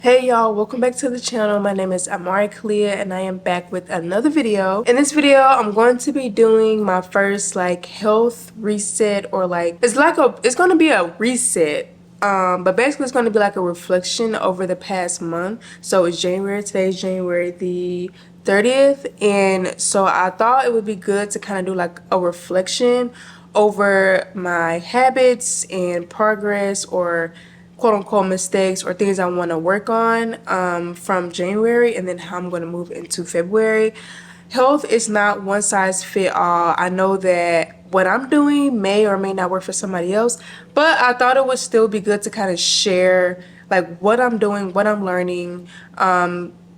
Hey y'all, welcome back to the channel. My name is Amari Kalia and I am back with another video. In this video, I'm going to be doing my first health reset, or it's going to be a reset. But basically it's going to be like a reflection over the past month. So it's January, today's January the 30th, and so I thought it would be good to kind of do like a reflection over my habits and progress, or quote unquote mistakes or things I want to work on from January, and then how I'm going to move into February. Health is not one size fit all. I know that what I'm doing may or may not work for somebody else, but I thought it would still be good to kind of share like what I'm doing, what I'm learning.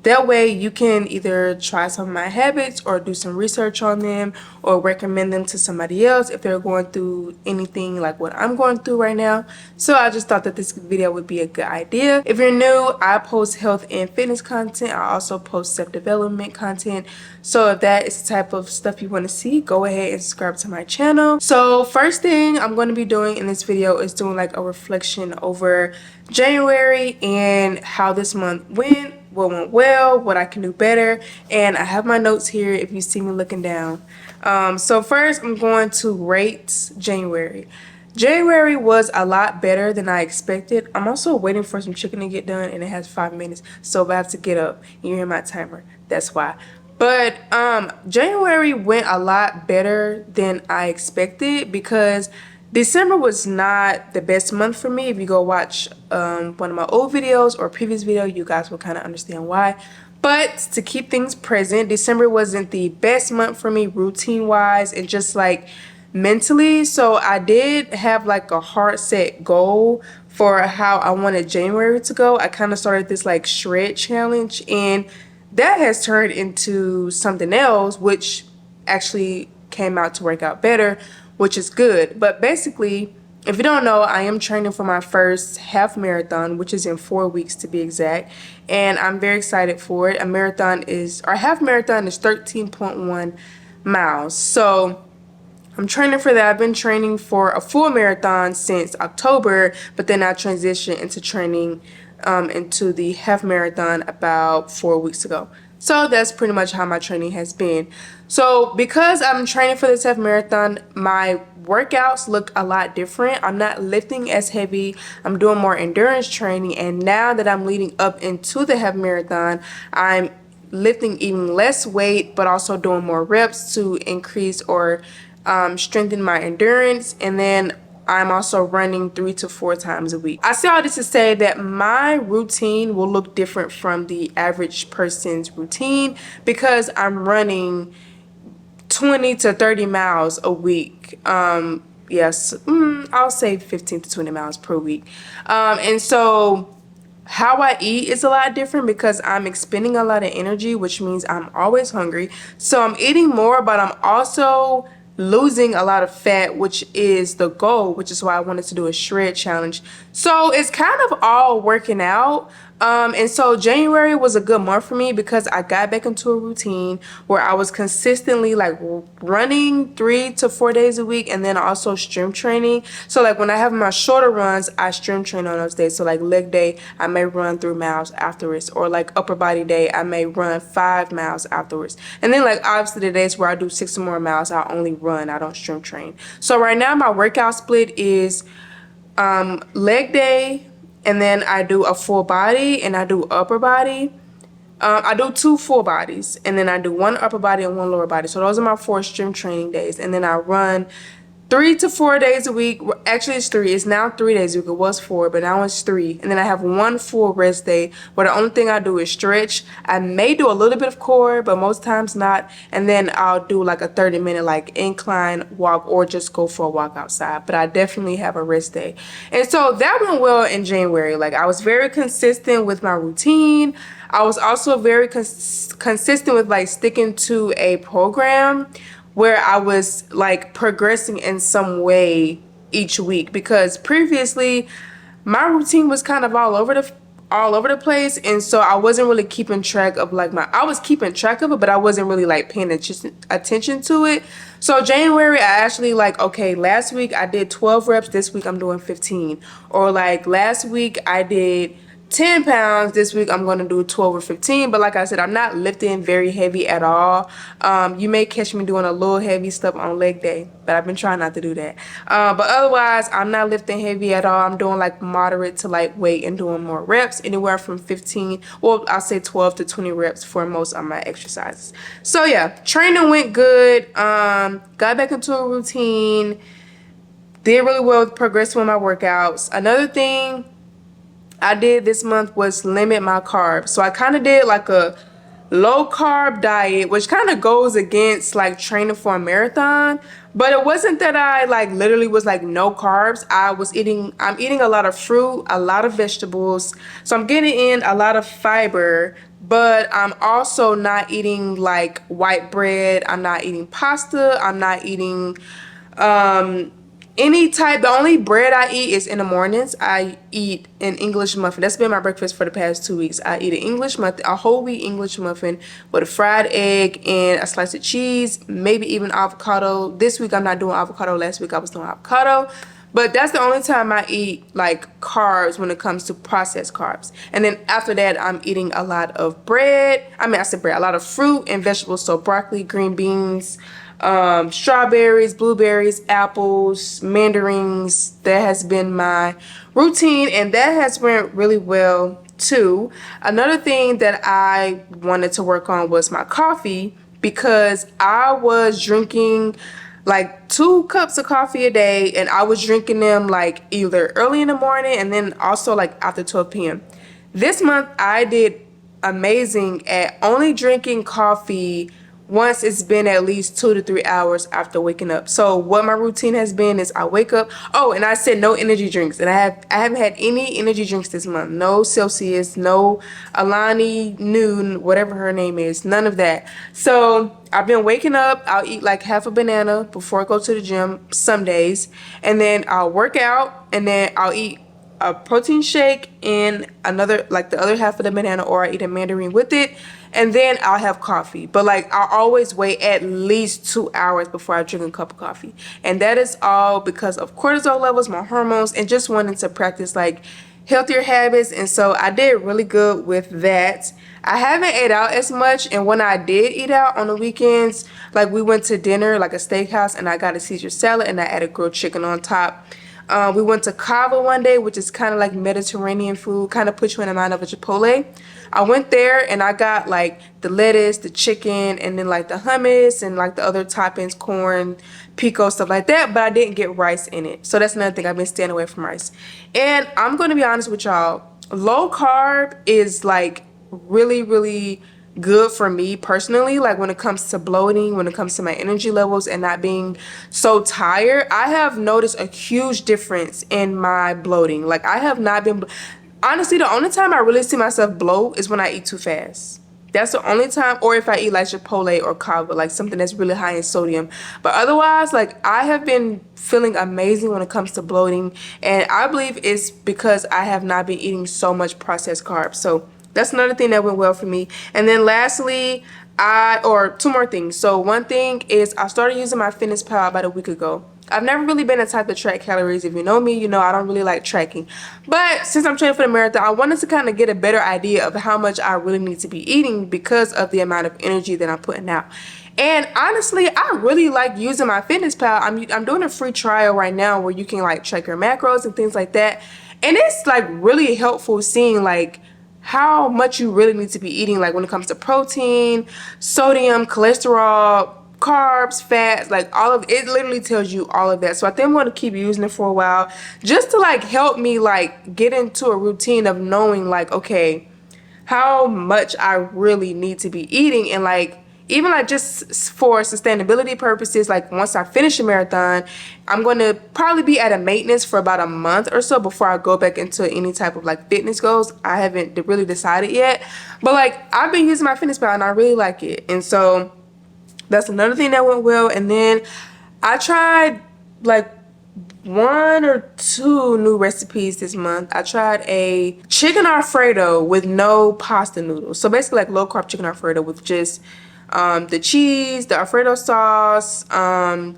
That way you can either try some of my habits or do some research on them, or recommend them to somebody else if they're going through anything like what I'm going through right now. So I just thought that this video would be a good idea. If you're new, I post health and fitness content. I also post self-development content. So if that is the type of stuff you want to see, go ahead and subscribe to my channel. So first thing I'm going to be doing in this video is doing like a reflection over January and how this month went, what went well, what I can do better, and I have my notes here if you see me looking down. So first I'm going to rate January. January was a lot better than I expected. I'm also waiting for some chicken to get done and it has 5 minutes, so if I have to get up, you hear my timer, that's why. But January went a lot better than I expected, because December was not the best month for me. If you go watch one of my old videos or previous video, you guys will kind of understand why. But to keep things present, December wasn't the best month for me routine wise and just like mentally. So I did have like a hard set goal for how I wanted January to go. I kind of started this like shred challenge, and that has turned into something else, which actually came out to work out better, which is good. But basically, if you don't know, I am training for my first half marathon, which is in 4 weeks to be exact, and I'm very excited for it. Half marathon is 13.1 miles. So I'm training for that. I've been training for a full marathon since October, but then I transitioned into training into the half marathon about 4 weeks ago. So that's pretty much how my training has been. So because I'm training for this half marathon, my workouts look a lot different. I'm not lifting as heavy. I'm doing more endurance training. And now that I'm leading up into the half marathon, I'm lifting even less weight, but also doing more reps to increase or strengthen my endurance. And then I'm also running 3 to 4 times a week. I say all this to say that my routine will look different from the average person's routine, because I'm running 20 to 30 miles a week. Yes, I'll say 15 to 20 miles per week. And so how I eat is a lot different, because I'm expending a lot of energy, which means I'm always hungry. So I'm eating more, but I'm also losing a lot of fat, which is the goal, which is why I wanted to do a shred challenge. So it's kind of all working out. And so January was a good month for me, because I got back into a routine where I was consistently like running 3 to 4 days a week, and then also strength training. So like when I have my shorter runs, I strength train on those days. So like leg day, I may run 3 miles afterwards, or like upper body day, I may run 5 miles afterwards. And then like obviously the days where I do 6 or more miles, I only run, I don't strength train. So right now my workout split is leg day, and then I do a full body, and I do upper body. I do 2 full bodies, and then I do 1 upper body and 1 lower body. So those are my 4 strength training days. And then I run 3 to 4 days a week. Actually, it's 3. It's now 3 days a week. It was 4, but now it's 3. And then I have 1 full rest day, where the only thing I do is stretch. I may do a little bit of core, but most times not. And then I'll do like a 30-minute like incline walk, or just go for a walk outside. But I definitely have a rest day. And so that went well in January. Like I was very consistent with my routine. I was also very consistent with like sticking to a program where I was like progressing in some way each week, because previously my routine was kind of all over the place, and so I wasn't really keeping track of like I was keeping track of it, but I wasn't really like paying attention to it. So January, I actually like, okay, last week I did 12 reps, this week I'm doing 15, or like last week I did 10 pounds. This week I'm going to do 12 or 15, but like I said, I'm not lifting very heavy at all. You may catch me doing a little heavy stuff on leg day, but I've been trying not to do that. But otherwise, I'm not lifting heavy at all. I'm doing like moderate to lightweight and doing more reps, anywhere from 15, well, I'll say 12 to 20 reps for most of my exercises. So yeah, training went good. Got back into a routine, did really well with progressing with my workouts. Another thing I did this month was limit my carbs. So I kind of did like a low carb diet, which kind of goes against like training for a marathon. But it wasn't that I like literally was like no carbs. I'm eating a lot of fruit, a lot of vegetables. So I'm getting in a lot of fiber, but I'm also not eating like white bread. I'm not eating pasta. I'm not eating the only bread I eat is in the mornings. I eat an English muffin. That's been my breakfast for the past 2 weeks. I eat an English muffin, a whole wheat English muffin with a fried egg and a slice of cheese, maybe even avocado. This week I'm not doing avocado. Last week I was doing avocado. But that's the only time I eat like carbs when it comes to processed carbs. And then after that, I'm eating a lot of bread. I said bread, a lot of fruit and vegetables. So broccoli, green beans, strawberries, blueberries, apples, mandarins. That has been my routine, and that has went really well too. Another thing that I wanted to work on was my coffee, because I was drinking like 2 cups of coffee a day, and I was drinking them like either early in the morning and then also like after 12 p.m. This month I did amazing at only drinking coffee once it's been at least 2 to 3 hours after waking up. So what my routine has been is I wake up. Oh, and I said no energy drinks, and I haven't had any energy drinks this month. No Celsius, no Alani Noon, whatever her name is, none of that. So I've been waking up. I'll eat like half a banana before I go to the gym some days, and then I'll work out, and then I'll eat a protein shake and another, like the other half of the banana, or I eat a mandarin with it, and then I'll have coffee. But like I always wait at least 2 hours before I drink a cup of coffee, and that is all because of cortisol levels, my hormones, and just wanting to practice like healthier habits. And so I did really good with that. I haven't ate out as much, and when I did eat out on the weekends, like we went to dinner, like a steakhouse, and I got a Caesar salad and I added grilled chicken on top. We went to Cava one day, which is kind of like Mediterranean food, kind of puts you in the mind of a Chipotle. I went there and I got like the lettuce, the chicken, and then like the hummus and like the other toppings, corn, pico, stuff like that, but I didn't get rice in it. So that's another thing. I've been staying away from rice. And I'm going to be honest with y'all, low carb is like really, really good for me personally. Like when it comes to bloating, when it comes to my energy levels and not being so tired, I have noticed a huge difference in my bloating. Like I have not been, honestly, the only time I really see myself bloat is when I eat too fast. That's the only time, or if I eat like Chipotle or Cava, like something that's really high in sodium. But otherwise, like I have been feeling amazing when it comes to bloating, and I believe it's because I have not been eating so much processed carbs. So that's another thing that went well for me. And then lastly, or 2 more things. So one thing is I started using my MyFitnessPal about a week ago. I've never really been a type to track calories. If you know me, you know I don't really like tracking. But since I'm training for the marathon, I wanted to kind of get a better idea of how much I really need to be eating because of the amount of energy that I'm putting out. And honestly, I really like using my MyFitnessPal. I'm doing a free trial right now where you can like track your macros and things like that. And it's like really helpful seeing like how much you really need to be eating, like when it comes to protein, sodium, cholesterol, carbs, fats, like all of it literally tells you all of that. So I think I'm going to keep using it for a while just to like help me like get into a routine of knowing like, okay, how much I really need to be eating. And like even like just for sustainability purposes, like once I finish a marathon, I'm going to probably be at a maintenance for about a month or so before I go back into any type of like fitness goals. I haven't really decided yet, but like I've been using my MyFitnessPal and I really like it. And so that's another thing that went well. And then I tried like 1 or 2 new recipes this month. I tried a chicken Alfredo with no pasta noodles. So basically like low carb chicken Alfredo with just the cheese, the Alfredo sauce,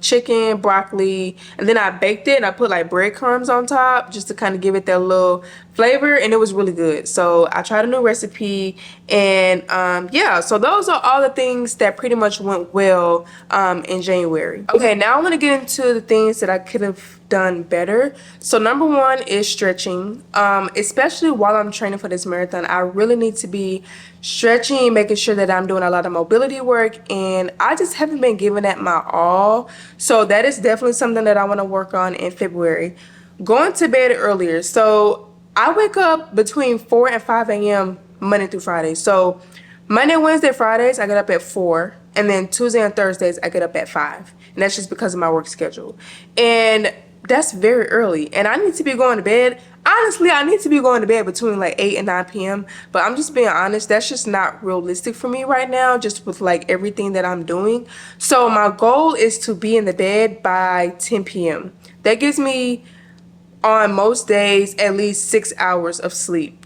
chicken, broccoli, and then I baked it and I put like breadcrumbs on top just to kind of give it that little flavor, and it was really good. So I tried a new recipe, and yeah, so those are all the things that pretty much went well in January. Okay, now I want to get into the things that I could have done better. So number one is stretching. Especially while I'm training for this marathon, I really need to be stretching, making sure that I'm doing a lot of mobility work, and I just haven't been giving that my all. So that is definitely something that I want to work on in February. Going to bed earlier. So I wake up between 4 and 5 a.m. Monday through Friday. So Monday, Wednesday, Fridays, I get up at 4. And then Tuesday and Thursdays, I get up at 5. And that's just because of my work schedule. And that's very early. And I need to be going to bed. Honestly, I need to be going to bed between like 8 and 9 p.m. But I'm just being honest, that's just not realistic for me right now, just with like everything that I'm doing. So my goal is to be in the bed by 10 p.m. That gives me, on most days, at least 6 hours of sleep.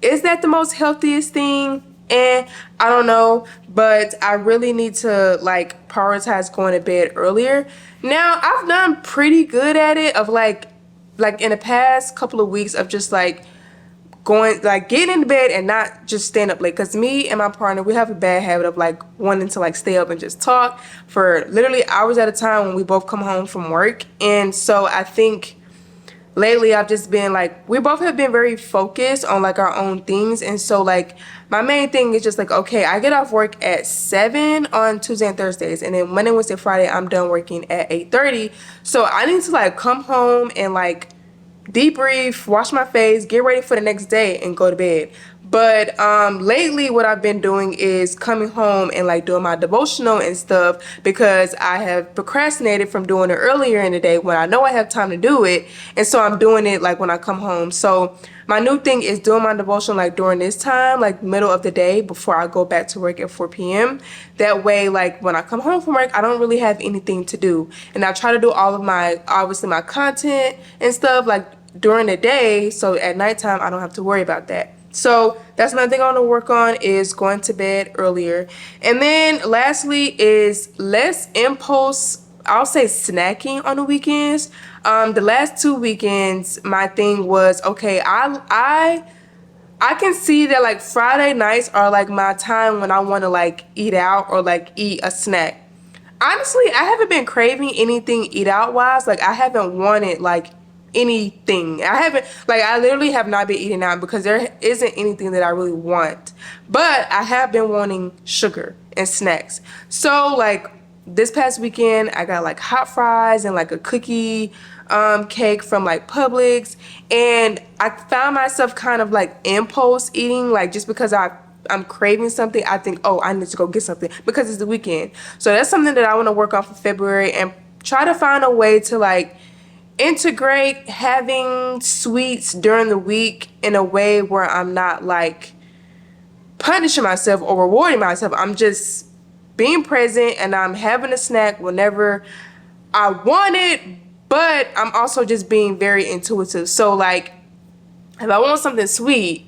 Is that the most healthiest thing? I don't know, but I really need to like prioritize going to bed earlier. Now I've done pretty good at it, of like in the past couple of weeks, of just like getting into bed and not just staying up late. Because me and my partner, we have a bad habit of like wanting to like stay up and just talk for literally hours at a time when we both come home from work. And so I think lately I've just been like, we both have been very focused on like our own things. And so like my main thing is just like, okay, I get off work at 7 on Tuesday and Thursdays, and then Monday, Wednesday, Friday I'm done working at 8:30. So I need to like come home and like debrief, wash my face, get ready for the next day, and go to bed. But lately what I've been doing is coming home and like doing my devotional and stuff, because I have procrastinated from doing it earlier in the day when I know I have time to do it. And so I'm doing it like when I come home. So my new thing is doing my devotion like during this time, like middle of the day before I go back to work at 4 p.m. That way, like when I come home from work, I don't really have anything to do. And I try to do all of my, obviously my content and stuff like during the day, so at nighttime I don't have to worry about that. So that's another thing I want to work on, is going to bed earlier. And then lastly is less impulse, I'll say snacking on the weekends. The last 2 weekends my thing was, okay, I can see that like Friday nights are like my time when I want to like eat out or like eat a snack. Honestly, I haven't been craving anything eat out wise. Like I haven't wanted like anything. I literally have not been eating out because there isn't anything that I really want. But I have been wanting sugar and snacks. So like this past weekend I got like hot fries and like a cookie cake from like Publix, and I found myself kind of like impulse eating, like just because I'm craving something. I think, oh, I need to go get something because it's the weekend. So that's something that I want to work on for February, and try to find a way to like integrate having sweets during the week in a way where I'm not like punishing myself or rewarding myself. I'm just being present and I'm having a snack whenever I want it, but I'm also just being very intuitive. So like if I want something sweet,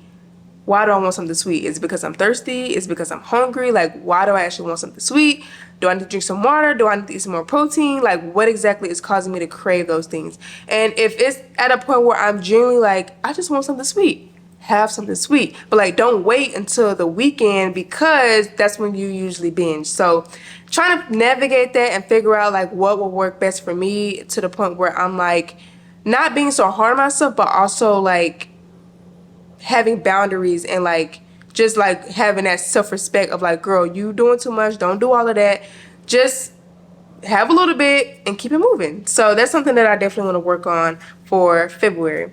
why do I want something sweet? Is it because I'm thirsty? Is it because I'm hungry? Like, why do I actually want something sweet? Do I need to drink some water? Do I need to eat some more protein? Like, what exactly is causing me to crave those things? And if it's at a point where I'm genuinely like, I just want something sweet, have something sweet. But like, don't wait until the weekend, because that's when you usually binge. So trying to navigate that and figure out like what will work best for me, to the point where I'm like not being so hard on myself, but also like having boundaries, and like just like having that self-respect of like, girl, you doing too much, don't do all of that, just have a little bit and keep it moving. So that's something that I definitely want to work on for February.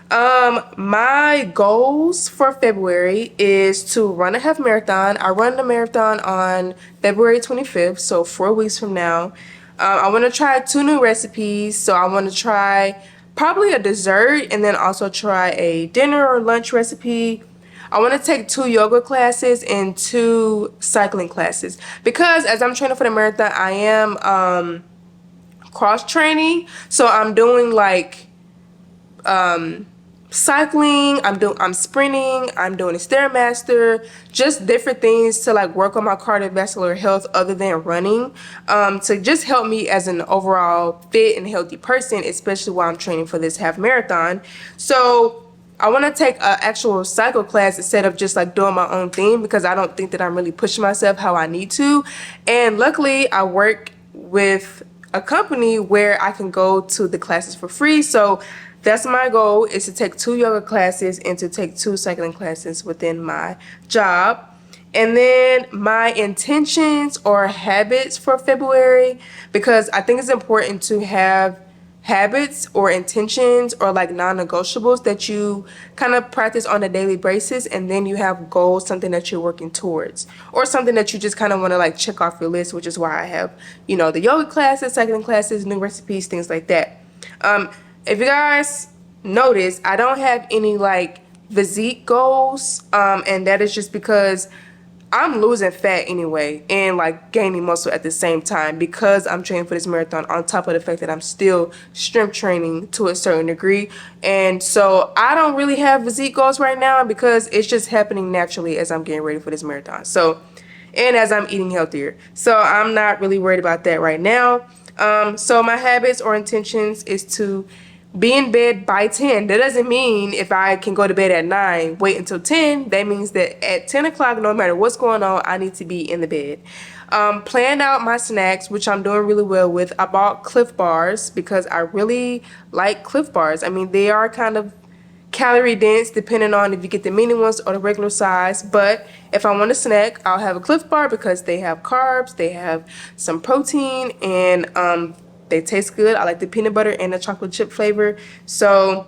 My goals for February is to run a half marathon. I run the marathon on February 25th, so 4 weeks from now. I want to try 2 new recipes. So I want to try probably a dessert, and then also try a dinner or lunch recipe. I want to take 2 yoga classes and 2 cycling classes, because as I'm training for the marathon, I am cross training. So I'm doing like cycling, I'm sprinting, I'm doing a Stairmaster, just different things to like work on my cardiovascular health other than running, to just help me as an overall fit and healthy person, especially while I'm training for this half marathon. So I want to take an actual cycle class instead of just like doing my own thing, because I don't think that I'm really pushing myself how I need to. And luckily I work with a company where I can go to the classes for free. So that's my goal, is to take 2 yoga classes and to take 2 cycling classes within my job. And then my intentions or habits for February, because I think it's important to have habits or intentions or like non-negotiables that you kind of practice on a daily basis, and then you have goals, something that you're working towards, or something that you just kind of want to like check off your list, which is why I have, you know, the yoga classes, cycling classes, new recipes, things like that. If you guys notice, I don't have any like physique goals, and that is just because I'm losing fat anyway and like gaining muscle at the same time, because I'm training for this marathon, on top of the fact that I'm still strength training to a certain degree. And so I don't really have physique goals right now, because it's just happening naturally as I'm getting ready for this marathon. So, and as I'm eating healthier. So I'm not really worried about that right now. So my habits or intentions is to be in bed by 10. That doesn't mean if I can go to bed at 9, wait until 10. That means that at 10 o'clock, no matter what's going on, I need to be in the bed. Plan out my snacks, which I'm doing really well with. I bought Cliff Bars because I really like Cliff Bars. I mean, they are kind of calorie dense depending on if you get the mini ones or the regular size, but if I want a snack, I'll have a Cliff Bar because they have carbs, they have some protein, and they taste good. I like the peanut butter and the chocolate chip flavor. So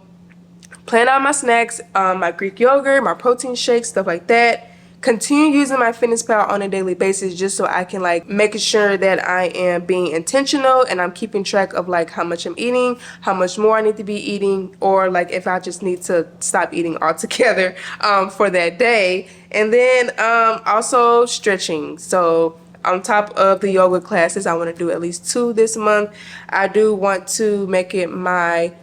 plan out my snacks, my Greek yogurt, my protein shakes, stuff like that. Continue using my FitnessPal on a daily basis, just so I can like making sure that I am being intentional and I'm keeping track of like how much I'm eating, how much more I need to be eating, or like if I just need to stop eating altogether for that day. And then also stretching. So on top of the yoga classes, I want to do at least 2 this month. I do want to make it my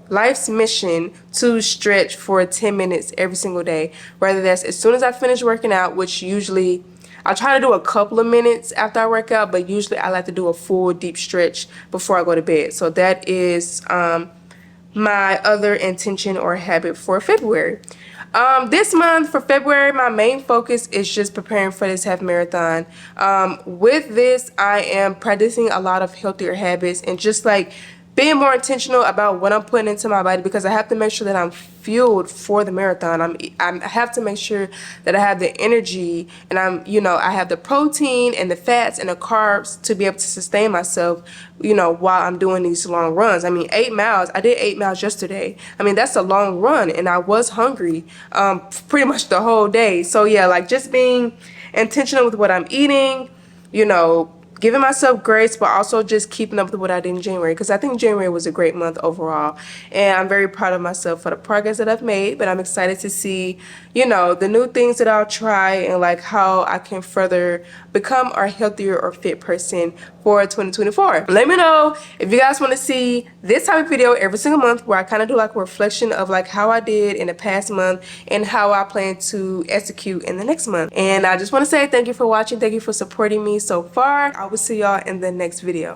life's mission to stretch for 10 minutes every single day, whether that's as soon as I finish working out, which usually I try to do a couple of minutes after I work out, but usually I like to do a full deep stretch before I go to bed. So that is my other intention or habit for February. This month for February, my main focus is just preparing for this half marathon. With this, I am practicing a lot of healthier habits and just like being more intentional about what I'm putting into my body, because I have to make sure that I'm fueled for the marathon. I have to make sure that I have the energy and I have the protein and the fats and the carbs to be able to sustain myself, while I'm doing these long runs. I mean, 8 miles, I did 8 miles yesterday. I mean, that's a long run, and I was hungry pretty much the whole day. So yeah, like just being intentional with what I'm eating, giving myself grace, but also just keeping up with what I did in January, because I think January was a great month overall, and I'm very proud of myself for the progress that I've made. But I'm excited to see, the new things that I'll try and like how I can further become a healthier or fit person for 2024. Let me know if you guys want to see this type of video every single month, where I kind of do like a reflection of like how I did in the past month and how I plan to execute in the next month. And I just want to say thank you for watching. Thank you for supporting me so far. I will see y'all in the next video.